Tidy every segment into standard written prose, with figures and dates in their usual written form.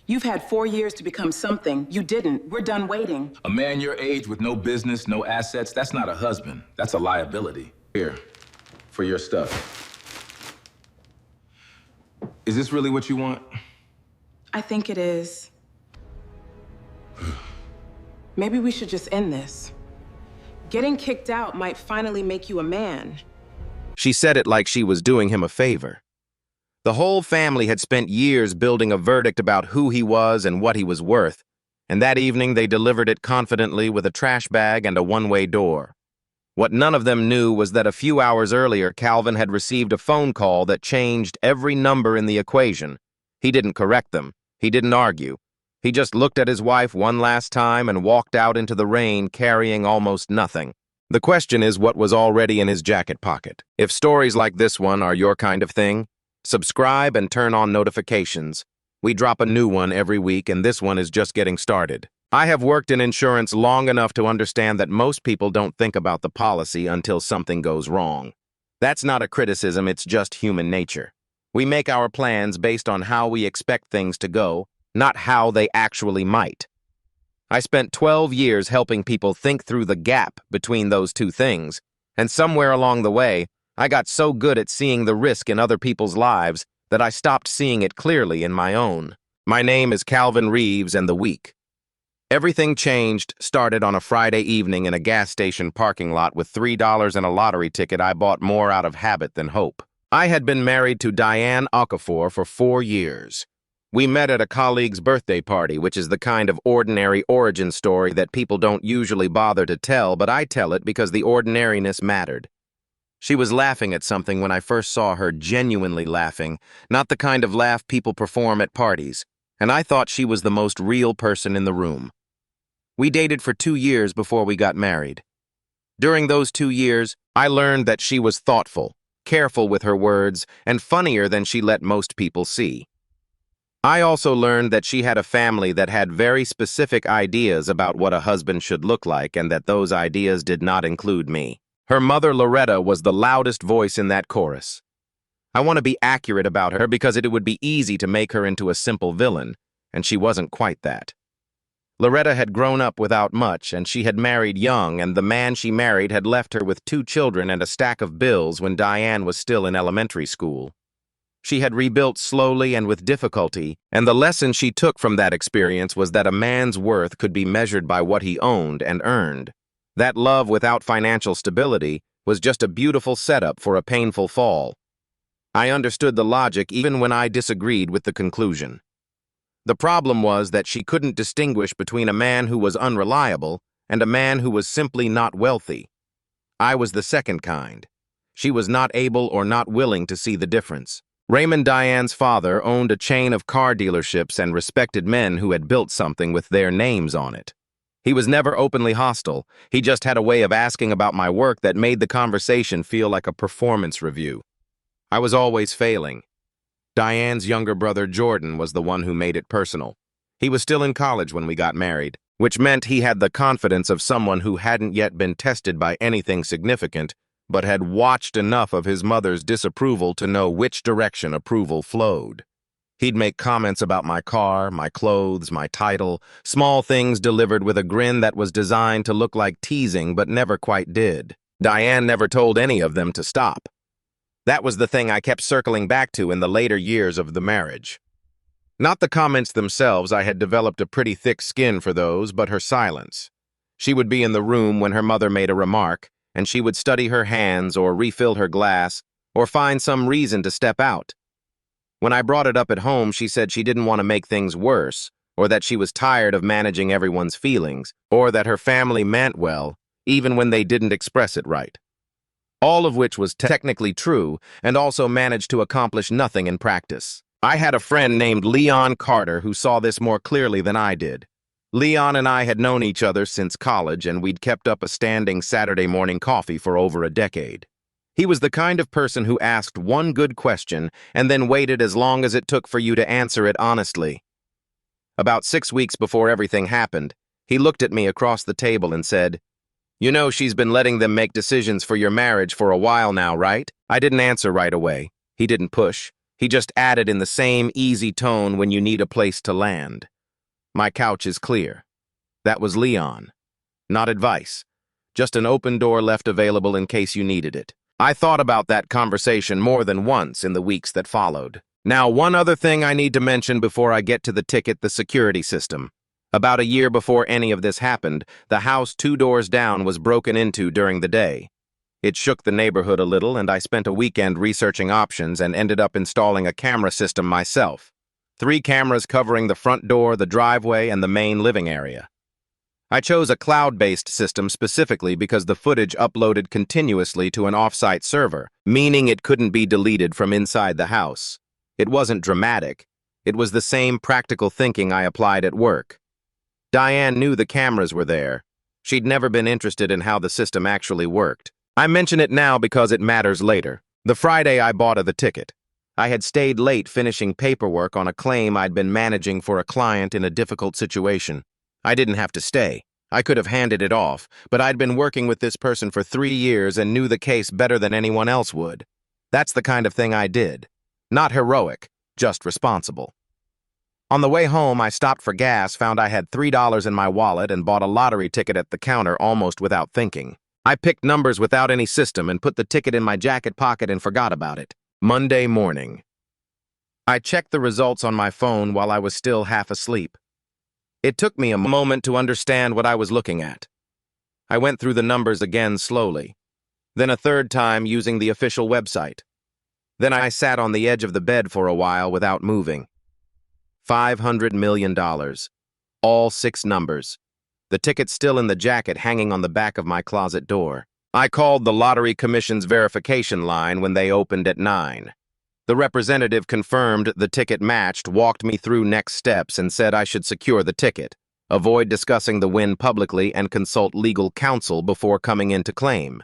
You've had 4 years to become something. You didn't. We're done waiting. A man your age with no business, no assets, that's not a husband. That's a liability. Here, for your stuff. Is this really what you want? I think it is. Maybe we should just end this. Getting kicked out might finally make you a man. She said it like she was doing him a favor. The whole family had spent years building a verdict about who he was and what he was worth, and that evening they delivered it confidently with a trash bag and a one-way door. What none of them knew was that a few hours earlier, Calvin had received a phone call that changed every number in the equation. He didn't correct them. He didn't argue. He just looked at his wife one last time and walked out into the rain carrying almost nothing. The question is what was already in his jacket pocket. If stories like this one are your kind of thing, subscribe and turn on notifications. We drop a new one every week, and this one is just getting started. I have worked in insurance long enough to understand that most people don't think about the policy until something goes wrong. That's not a criticism, it's just human nature. We make our plans based on how we expect things to go, not how they actually might. I spent 12 years helping people think through the gap between those two things, and somewhere along the way, I got so good at seeing the risk in other people's lives that I stopped seeing it clearly in my own. My name is Calvin Reeves, and the week. Everything changed started on a Friday evening in a gas station parking lot with $3 and a lottery ticket I bought more out of habit than hope. I had been married to Diane Okafor for 4 years. We met at a colleague's birthday party, which is the kind of ordinary origin story that people don't usually bother to tell, but I tell it because the ordinariness mattered. She was laughing at something when I first saw her, genuinely laughing, not the kind of laugh people perform at parties, and I thought she was the most real person in the room. We dated for 2 years before we got married. During those 2 years, I learned that she was thoughtful, careful with her words, and funnier than she let most people see. I also learned that she had a family that had very specific ideas about what a husband should look like, and that those ideas did not include me. Her mother, Loretta, was the loudest voice in that chorus. I want to be accurate about her because it would be easy to make her into a simple villain, and she wasn't quite that. Loretta had grown up without much, and she had married young, and the man she married had left her with 2 children and a stack of bills when Diane was still in elementary school. She had rebuilt slowly and with difficulty, and the lesson she took from that experience was that a man's worth could be measured by what he owned and earned. That love without financial stability was just a beautiful setup for a painful fall. I understood the logic even when I disagreed with the conclusion. The problem was that she couldn't distinguish between a man who was unreliable and a man who was simply not wealthy. I was the second kind. She was not able or not willing to see the difference. Raymond, Diane's father, owned a chain of car dealerships and respected men who had built something with their names on it. He was never openly hostile. He just had a way of asking about my work that made the conversation feel like a performance review. I was always failing. Diane's younger brother, Jordan, was the one who made it personal. He was still in college when we got married, which meant he had the confidence of someone who hadn't yet been tested by anything significant, but had watched enough of his mother's disapproval to know which direction approval flowed. He'd make comments about my car, my clothes, my title, small things delivered with a grin that was designed to look like teasing but never quite did. Diane never told any of them to stop. That was the thing I kept circling back to in the later years of the marriage. Not the comments themselves, I had developed a pretty thick skin for those, but her silence. She would be in the room when her mother made a remark, and she would study her hands or refill her glass or find some reason to step out. When I brought it up at home, she said she didn't want to make things worse, or that she was tired of managing everyone's feelings, or that her family meant well, even when they didn't express it right. All of which was technically true, and also managed to accomplish nothing in practice. I had a friend named Leon Carter who saw this more clearly than I did. Leon and I had known each other since college, and we'd kept up a standing Saturday morning coffee for over a decade. He was the kind of person who asked one good question and then waited as long as it took for you to answer it honestly. About 6 weeks before everything happened, he looked at me across the table and said, "You know she's been letting them make decisions for your marriage for a while now, right?" I didn't answer right away. He didn't push. He just added in the same easy tone when you need a place to land. My couch is clear. That was Leon. Not advice. Just an open door left available in case you needed it. I thought about that conversation more than once in the weeks that followed. Now, one other thing I need to mention before I get to the ticket: the security system. About a year before any of this happened, the house 2 doors down was broken into during the day. It shook the neighborhood a little, and I spent a weekend researching options and ended up installing a camera system myself. 3 cameras covering the front door, the driveway, and the main living area. I chose a cloud-based system specifically because the footage uploaded continuously to an off-site server, meaning it couldn't be deleted from inside the house. It wasn't dramatic. It was the same practical thinking I applied at work. Diane knew the cameras were there. She'd never been interested in how the system actually worked. I mention it now because it matters later. The Friday I bought her the ticket. I had stayed late finishing paperwork on a claim I'd been managing for a client in a difficult situation. I didn't have to stay. I could have handed it off, but I'd been working with this person for 3 years and knew the case better than anyone else would. That's the kind of thing I did. Not heroic, just responsible. On the way home, I stopped for gas, found I had $3 in my wallet, and bought a lottery ticket at the counter almost without thinking. I picked numbers without any system and put the ticket in my jacket pocket and forgot about it. Monday morning. I checked the results on my phone while I was still half asleep. It took me a moment to understand what I was looking at. I went through the numbers again slowly, then a third time using the official website. Then I sat on the edge of the bed for a while without moving. $500 million. All 6 numbers. The ticket still in the jacket hanging on the back of my closet door. I called the Lottery Commission's verification line when they opened at 9. The representative confirmed the ticket matched, walked me through next steps, and said I should secure the ticket, avoid discussing the win publicly, and consult legal counsel before coming in to claim.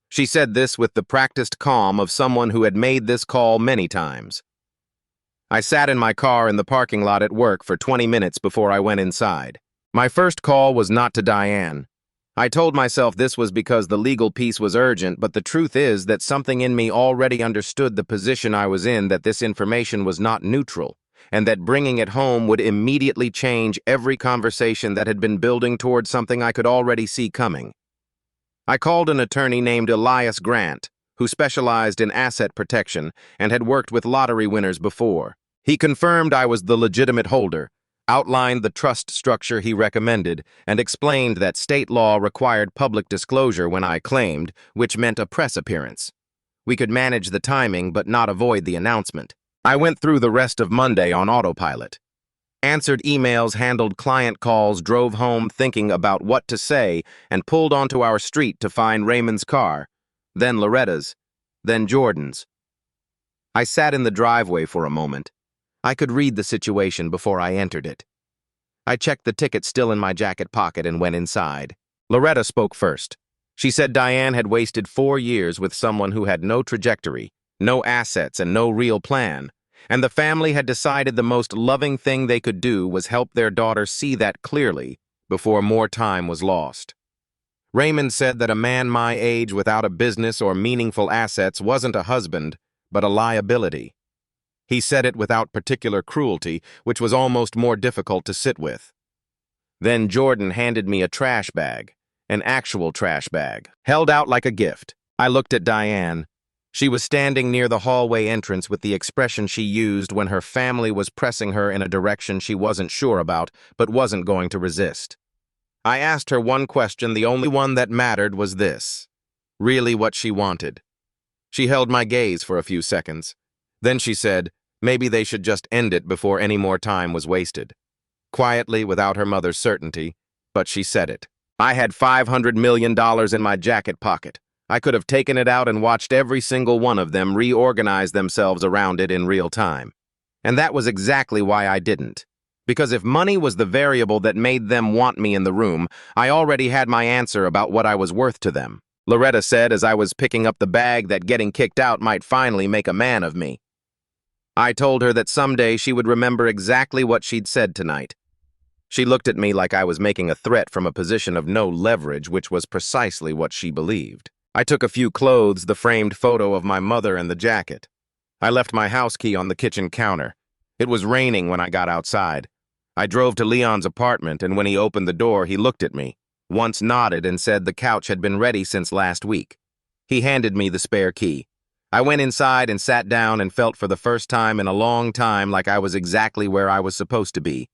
She said this with the practiced calm of someone who had made this call many times. I sat in my car in the parking lot at work for 20 minutes before I went inside. My first call was not to Diane. I told myself this was because the legal piece was urgent, but the truth is that something in me already understood the position I was in, that this information was not neutral, and that bringing it home would immediately change every conversation that had been building towards something I could already see coming. I called an attorney named Elias Grant, who specialized in asset protection and had worked with lottery winners before. He confirmed I was the legitimate holder, outlined the trust structure he recommended, and explained that state law required public disclosure when I claimed, which meant a press appearance. We could manage the timing but not avoid the announcement. I went through the rest of Monday on autopilot. Answered emails, handled client calls, drove home thinking about what to say, and pulled onto our street to find Raymond's car, then Loretta's, then Jordan's. I sat in the driveway for a moment. I could read the situation before I entered it. I checked the ticket still in my jacket pocket and went inside. Loretta spoke first. She said Diane had wasted 4 years with someone who had no trajectory, no assets, and no real plan, and the family had decided the most loving thing they could do was help their daughter see that clearly before more time was lost. Raymond said that a man my age without a business or meaningful assets wasn't a husband, but a liability. He said it without particular cruelty, which was almost more difficult to sit with. Then Jordan handed me a trash bag, an actual trash bag, held out like a gift. I looked at Diane. She was standing near the hallway entrance with the expression she used when her family was pressing her in a direction she wasn't sure about, but wasn't going to resist. I asked her one question, the only one that mattered was this: really what she wanted. She held my gaze for a few seconds. Then she said, maybe they should just end it before any more time was wasted. Quietly, without her mother's certainty, but she said it. I had $500 million in my jacket pocket. I could have taken it out and watched every single one of them reorganize themselves around it in real time. And that was exactly why I didn't. Because if money was the variable that made them want me in the room, I already had my answer about what I was worth to them. Loretta said as I was picking up the bag that getting kicked out might finally make a man of me. I told her that someday she would remember exactly what she'd said tonight. She looked at me like I was making a threat from a position of no leverage, which was precisely what she believed. I took a few clothes, the framed photo of my mother and the jacket. I left my house key on the kitchen counter. It was raining when I got outside. I drove to Leon's apartment, and when he opened the door, he looked at me, once nodded and said the couch had been ready since last week. He handed me the spare key. I went inside and sat down and felt for the first time in a long time like I was exactly where I was supposed to be.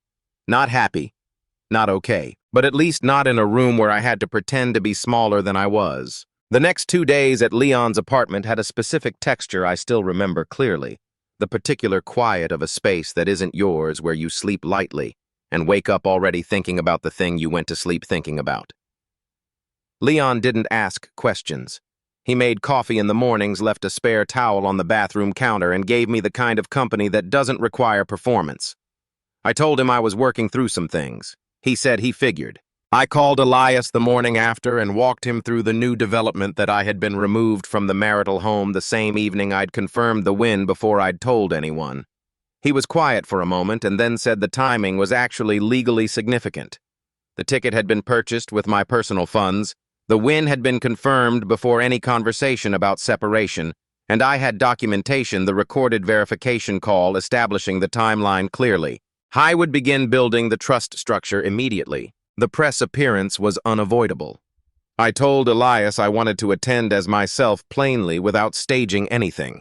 Not happy, not okay, but at least not in a room where I had to pretend to be smaller than I was. The next 2 days at Leon's apartment had a specific texture I still remember clearly. The particular quiet of a space that isn't yours, where you sleep lightly and wake up already thinking about the thing you went to sleep thinking about. Leon didn't ask questions. He made coffee in the mornings, left a spare towel on the bathroom counter, and gave me the kind of company that doesn't require performance. I told him I was working through some things. He said he figured. I called Elias the morning after and walked him through the new development that I had been removed from the marital home the same evening I'd confirmed the win before I'd told anyone. He was quiet for a moment and then said the timing was actually legally significant. The ticket had been purchased with my personal funds, the win had been confirmed before any conversation about separation, and I had documentation, the recorded verification call establishing the timeline clearly. I would begin building the trust structure immediately. The press appearance was unavoidable. I told Elias I wanted to attend as myself plainly without staging anything.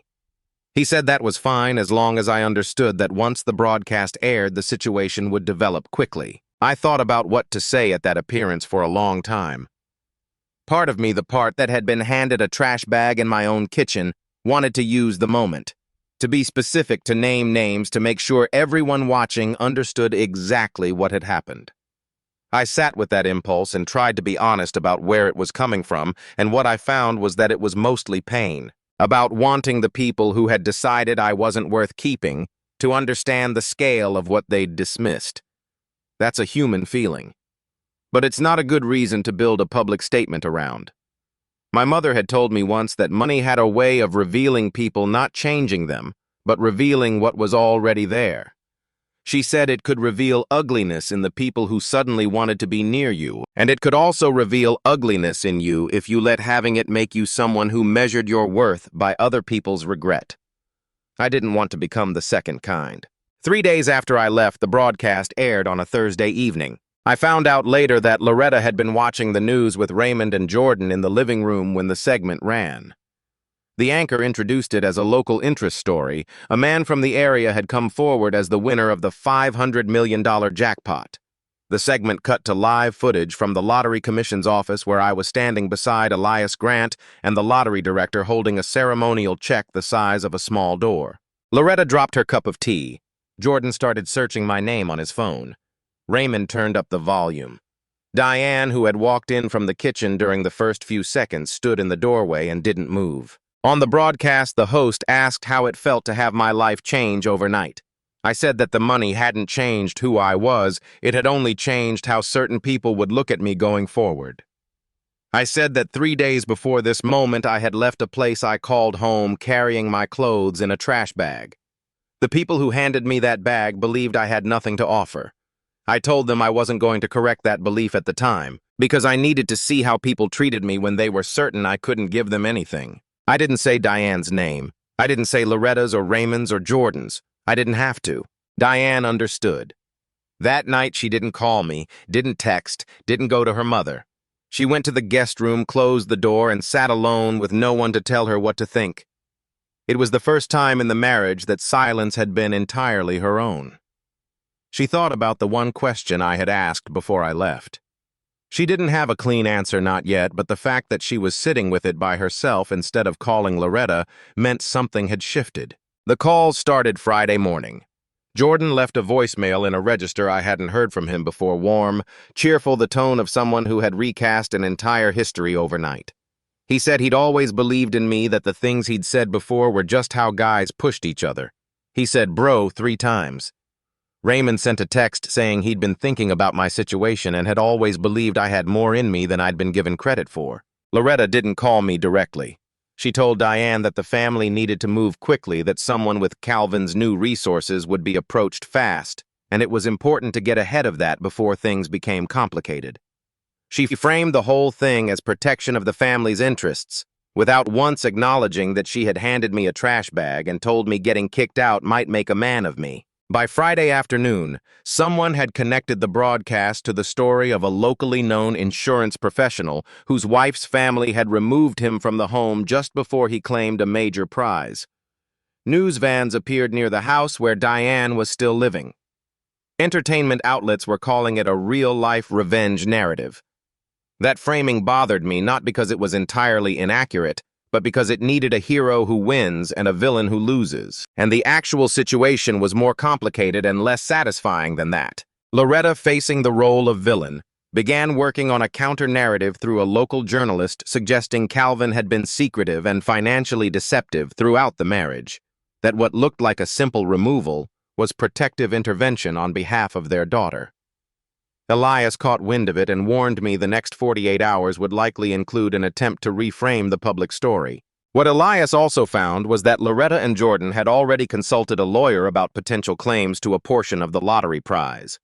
He said that was fine as long as I understood that once the broadcast aired, the situation would develop quickly. I thought about what to say at that appearance for a long time. Part of me, the part that had been handed a trash bag in my own kitchen, wanted to use the moment. To be specific, to name names, to make sure everyone watching understood exactly what had happened. I sat with that impulse and tried to be honest about where it was coming from, and what I found was that it was mostly pain, about wanting the people who had decided I wasn't worth keeping to understand the scale of what they'd dismissed. That's a human feeling. But it's not a good reason to build a public statement around. My mother had told me once that money had a way of revealing people, not changing them, but revealing what was already there. She said it could reveal ugliness in the people who suddenly wanted to be near you, and it could also reveal ugliness in you if you let having it make you someone who measured your worth by other people's regret. I didn't want to become the second kind. 3 days after I left, the broadcast aired on a Thursday evening. I found out later that Loretta had been watching the news with Raymond and Jordan in the living room when the segment ran. The anchor introduced it as a local interest story. A man from the area had come forward as the winner of the $500 million jackpot. The segment cut to live footage from the Lottery Commission's office where I was standing beside Elias Grant and the lottery director holding a ceremonial check the size of a small door. Loretta dropped her cup of tea. Jordan started searching my name on his phone. Raymond turned up the volume. Diane, who had walked in from the kitchen during the first few seconds, stood in the doorway and didn't move. On the broadcast, the host asked how it felt to have my life change overnight. I said that the money hadn't changed who I was, it had only changed how certain people would look at me going forward. I said that 3 days before this moment I had left a place I called home carrying my clothes in a trash bag. The people who handed me that bag believed I had nothing to offer. I told them I wasn't going to correct that belief at the time, because I needed to see how people treated me when they were certain I couldn't give them anything. I didn't say Diane's name. I didn't say Loretta's or Raymond's or Jordan's. I didn't have to. Diane understood. That night she didn't call me, didn't text, didn't go to her mother. She went to the guest room, closed the door, and sat alone with no one to tell her what to think. It was the first time in the marriage that silence had been entirely her own. She thought about the one question I had asked before I left. She didn't have a clean answer, not yet, but the fact that she was sitting with it by herself instead of calling Loretta meant something had shifted. The call started Friday morning. Jordan left a voicemail in a register I hadn't heard from him before, warm, cheerful, the tone of someone who had recast an entire history overnight. He said he'd always believed in me, that the things he'd said before were just how guys pushed each other. He said bro 3 times. Raymond sent a text saying he'd been thinking about my situation and had always believed I had more in me than I'd been given credit for. Loretta didn't call me directly. She told Diane that the family needed to move quickly, that someone with Calvin's new resources would be approached fast, and it was important to get ahead of that before things became complicated. She framed the whole thing as protection of the family's interests, without once acknowledging that she had handed me a trash bag and told me getting kicked out might make a man of me. By Friday afternoon, someone had connected the broadcast to the story of a locally known insurance professional whose wife's family had removed him from the home just before he claimed a major prize. News vans appeared near the house where Diane was still living. Entertainment outlets were calling it a real-life revenge narrative. That framing bothered me not because it was entirely inaccurate, but because it needed a hero who wins and a villain who loses. And the actual situation was more complicated and less satisfying than that. Loretta, facing the role of villain, began working on a counter-narrative through a local journalist suggesting Calvin had been secretive and financially deceptive throughout the marriage, that what looked like a simple removal was protective intervention on behalf of their daughter. Elias caught wind of it and warned me the next 48 hours would likely include an attempt to reframe the public story. What Elias also found was that Loretta and Jordan had already consulted a lawyer about potential claims to a portion of the lottery prize.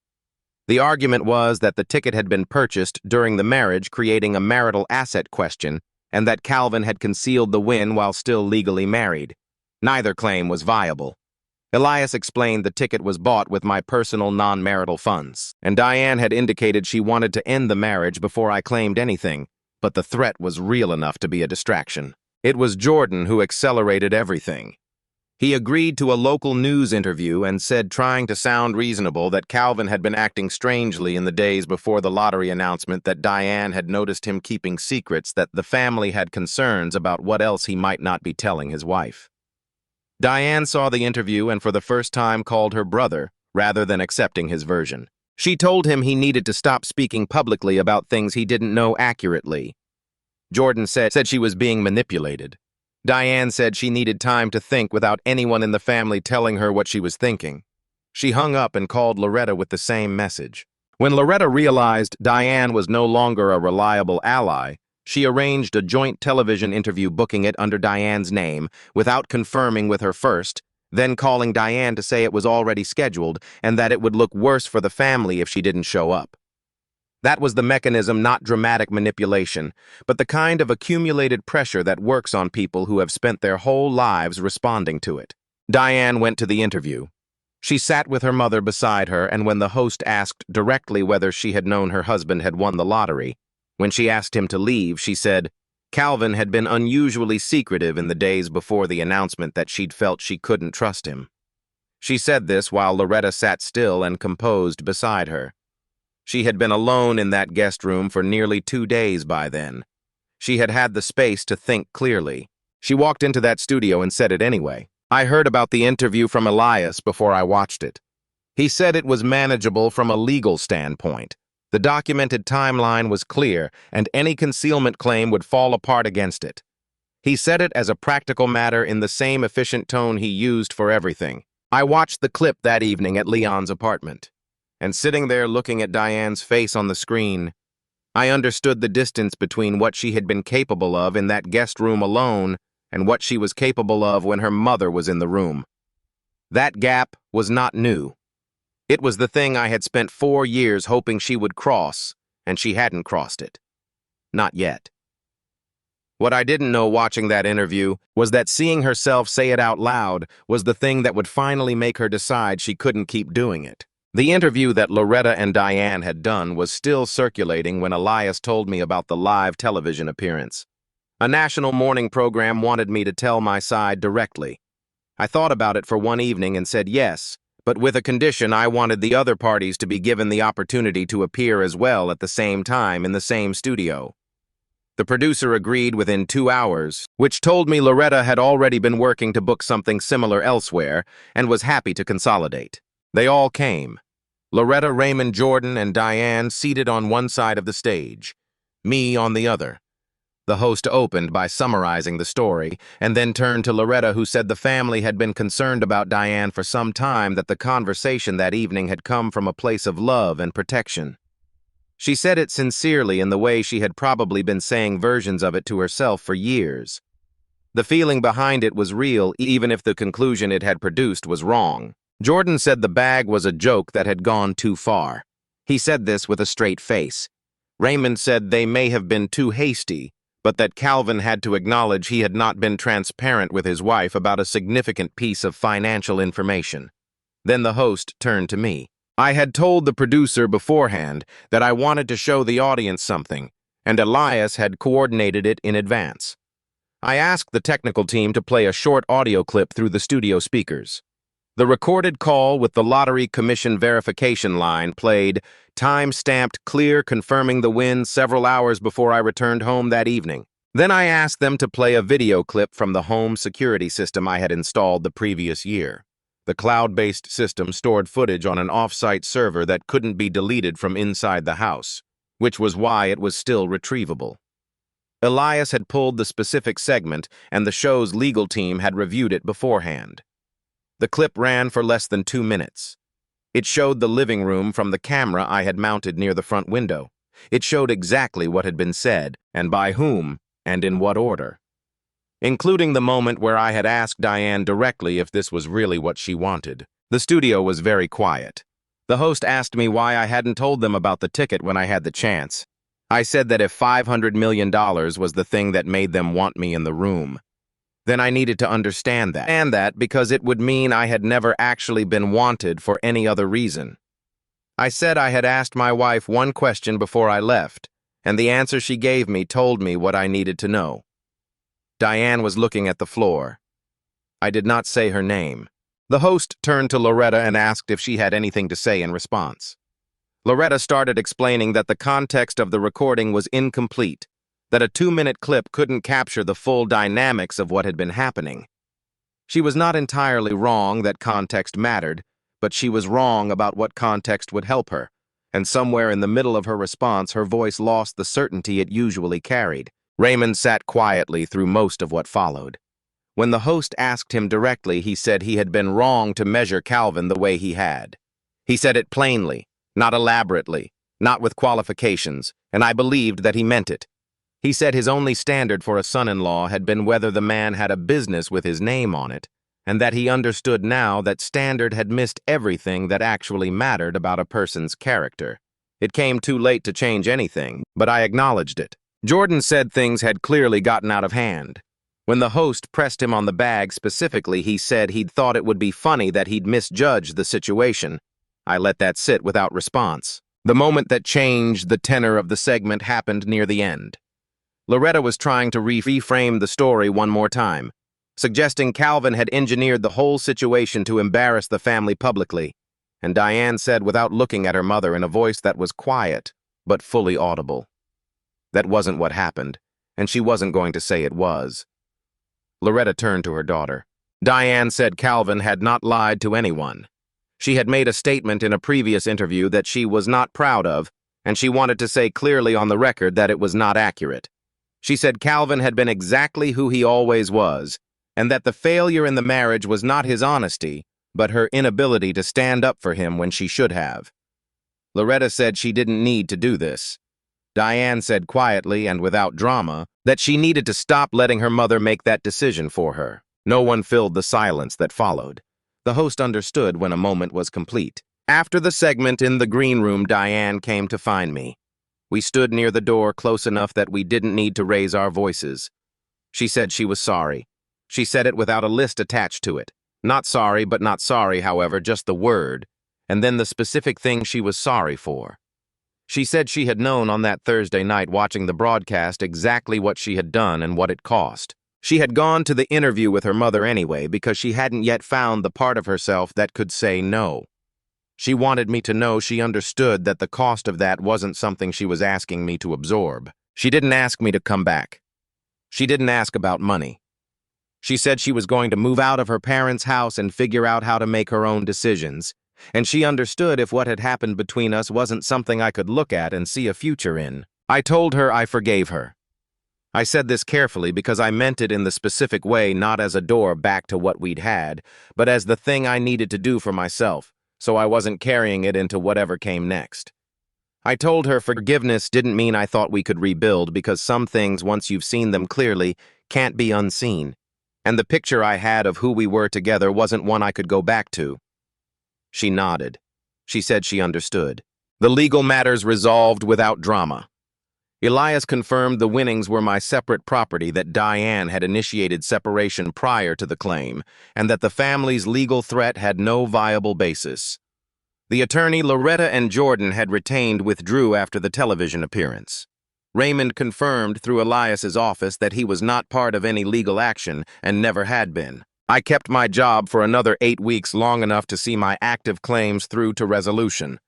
The argument was that the ticket had been purchased during the marriage, creating a marital asset question, and that Calvin had concealed the win while still legally married. Neither claim was viable. Elias explained the ticket was bought with my personal non-marital funds, and Diane had indicated she wanted to end the marriage before I claimed anything, but the threat was real enough to be a distraction. It was Jordan who accelerated everything. He agreed to a local news interview and said, trying to sound reasonable, that Calvin had been acting strangely in the days before the lottery announcement, that Diane had noticed him keeping secrets, that the family had concerns about what else he might not be telling his wife. Diane saw the interview and for the first time called her brother, rather than accepting his version. She told him he needed to stop speaking publicly about things he didn't know accurately. Jordan said she was being manipulated. Diane said she needed time to think without anyone in the family telling her what she was thinking. She hung up and called Loretta with the same message. When Loretta realized Diane was no longer a reliable ally, she arranged a joint television interview, booking it under Diane's name without confirming with her first, then calling Diane to say it was already scheduled and that it would look worse for the family if she didn't show up. That was the mechanism, not dramatic manipulation, but the kind of accumulated pressure that works on people who have spent their whole lives responding to it. Diane went to the interview. She sat with her mother beside her, and when the host asked directly whether she had known her husband had won the lottery, when she asked him to leave, she said Calvin had been unusually secretive in the days before the announcement, that she'd felt she couldn't trust him. She said this while Loretta sat still and composed beside her. She had been alone in that guest room for nearly 2 days by then. She had had the space to think clearly. She walked into that studio and said it anyway. I heard about the interview from Elias before I watched it. He said it was manageable from a legal standpoint. The documented timeline was clear, and any concealment claim would fall apart against it. He said it as a practical matter in the same efficient tone he used for everything. I watched the clip that evening at Leon's apartment, and sitting there looking at Diane's face on the screen, I understood the distance between what she had been capable of in that guest room alone and what she was capable of when her mother was in the room. That gap was not new. It was the thing I had spent 4 years hoping she would cross, and she hadn't crossed it. Not yet. What I didn't know watching that interview was that seeing herself say it out loud was the thing that would finally make her decide she couldn't keep doing it. The interview that Loretta and Diane had done was still circulating when Elias told me about the live television appearance. A national morning program wanted me to tell my side directly. I thought about it for one evening and said yes, but with a condition: I wanted the other parties to be given the opportunity to appear as well at the same time in the same studio. The producer agreed within 2 hours, which told me Loretta had already been working to book something similar elsewhere and was happy to consolidate. They all came. Loretta, Raymond, Jordan, and Diane seated on one side of the stage, me on the other. The host opened by summarizing the story, and then turned to Loretta, who said the family had been concerned about Diane for some time, that the conversation that evening had come from a place of love and protection. She said it sincerely, in the way she had probably been saying versions of it to herself for years. The feeling behind it was real, even if the conclusion it had produced was wrong. Jordan said the bag was a joke that had gone too far. He said this with a straight face. Raymond said they may have been too hasty, but that Calvin had to acknowledge he had not been transparent with his wife about a significant piece of financial information. Then the host turned to me. I had told the producer beforehand that I wanted to show the audience something, and Elias had coordinated it in advance. I asked the technical team to play a short audio clip through the studio speakers. The recorded call with the lottery commission verification line played, time-stamped clear, confirming the win several hours before I returned home that evening. Then I asked them to play a video clip from the home security system I had installed the previous year. The cloud-based system stored footage on an off-site server that couldn't be deleted from inside the house, which was why it was still retrievable. Elias had pulled the specific segment, and the show's legal team had reviewed it beforehand. The clip ran for less than 2 minutes. It showed the living room from the camera I had mounted near the front window. It showed exactly what had been said, and by whom, and in what order, including the moment where I had asked Diane directly if this was really what she wanted. The studio was very quiet. The host asked me why I hadn't told them about the ticket when I had the chance. I said that if $500 million was the thing that made them want me in the room, then I needed to understand that, and that because it would mean I had never actually been wanted for any other reason. I said I had asked my wife one question before I left, and the answer she gave me told me what I needed to know. Diane was looking at the floor. I did not say her name. The host turned to Loretta and asked if she had anything to say in response. Loretta started explaining that the context of the recording was incomplete, that a 2-minute clip couldn't capture the full dynamics of what had been happening. She was not entirely wrong that context mattered, but she was wrong about what context would help her, and somewhere in the middle of her response, her voice lost the certainty it usually carried. Raymond sat quietly through most of what followed. When the host asked him directly, he said he had been wrong to measure Calvin the way he had. He said it plainly, not elaborately, not with qualifications, and I believed that he meant it. He said his only standard for a son-in-law had been whether the man had a business with his name on it, and that he understood now that standard had missed everything that actually mattered about a person's character. It came too late to change anything, but I acknowledged it. Jordan said things had clearly gotten out of hand. When the host pressed him on the bag specifically, he said he'd thought it would be funny that he'd misjudged the situation. I let that sit without response. The moment that changed the tenor of the segment happened near the end. Loretta was trying to reframe the story one more time, suggesting Calvin had engineered the whole situation to embarrass the family publicly, and Diane said without looking at her mother in a voice that was quiet but fully audible. That wasn't what happened, and she wasn't going to say it was. Loretta turned to her daughter. Diane said Calvin had not lied to anyone. She had made a statement in a previous interview that she was not proud of, and she wanted to say clearly on the record that it was not accurate. She said Calvin had been exactly who he always was, and that the failure in the marriage was not his honesty, but her inability to stand up for him when she should have. Loretta said she didn't need to do this. Diane said quietly and without drama that she needed to stop letting her mother make that decision for her. No one filled the silence that followed. The host understood when a moment was complete. After the segment in the green room, Diane came to find me. We stood near the door close enough that we didn't need to raise our voices. She said she was sorry. She said it without a list attached to it. Not sorry, but not sorry, however, just the word, and then the specific thing she was sorry for. She said she had known on that Thursday night watching the broadcast exactly what she had done and what it cost. She had gone to the interview with her mother anyway because she hadn't yet found the part of herself that could say no. She wanted me to know she understood that the cost of that wasn't something she was asking me to absorb. She didn't ask me to come back. She didn't ask about money. She said she was going to move out of her parents' house and figure out how to make her own decisions. And she understood if what had happened between us wasn't something I could look at and see a future in. I told her I forgave her. I said this carefully because I meant it in the specific way, not as a door back to what we'd had, but as the thing I needed to do for myself, so I wasn't carrying it into whatever came next. I told her forgiveness didn't mean I thought we could rebuild, because some things, once you've seen them clearly, can't be unseen. And the picture I had of who we were together wasn't one I could go back to. She nodded. She said she understood. The legal matters resolved without drama. Elias confirmed the winnings were my separate property, that Diane had initiated separation prior to the claim, and that the family's legal threat had no viable basis. The attorney Loretta and Jordan had retained withdrew after the television appearance. Raymond confirmed through Elias's office that he was not part of any legal action and never had been. I kept my job for another 8 weeks, long enough to see my active claims through to resolution.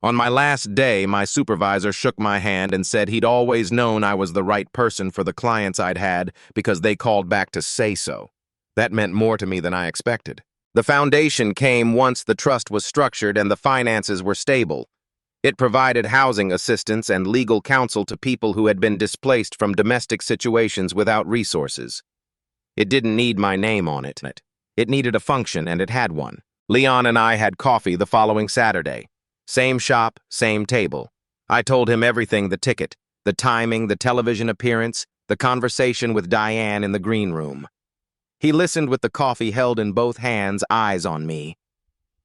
On my last day, my supervisor shook my hand and said he'd always known I was the right person for the clients I'd had because they called back to say so. That meant more to me than I expected. The foundation came once the trust was structured and the finances were stable. It provided housing assistance and legal counsel to people who had been displaced from domestic situations without resources. It didn't need my name on it. It needed a function, and it had one. Leon and I had coffee the following Saturday. Same shop, same table. I told him everything: the ticket, the timing, the television appearance, the conversation with Diane in the green room. He listened with the coffee held in both hands, eyes on me.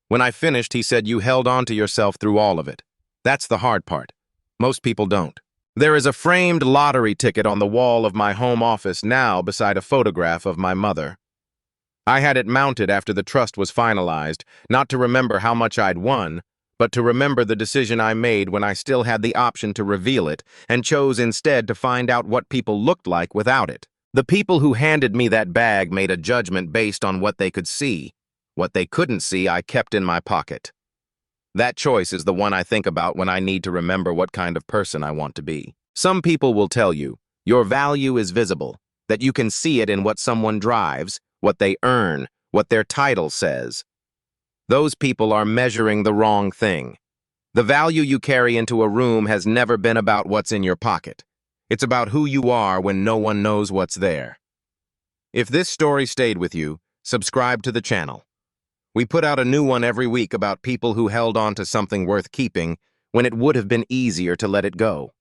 When I finished, he said, "You held on to yourself through all of it. That's the hard part. Most people don't." There is a framed lottery ticket on the wall of my home office now beside a photograph of my mother. I had it mounted after the trust was finalized, not to remember how much I'd won, but to remember the decision I made when I still had the option to reveal it, and chose instead to find out what people looked like without it. The people who handed me that bag made a judgment based on what they could see. What they couldn't see, I kept in my pocket. That choice is the one I think about when I need to remember what kind of person I want to be. Some people will tell you, your value is visible, that you can see it in what someone drives, what they earn, what their title says. Those people are measuring the wrong thing. The value you carry into a room has never been about what's in your pocket. It's about who you are when no one knows what's there. If this story stayed with you, subscribe to the channel. We put out a new one every week about people who held on to something worth keeping when it would have been easier to let it go.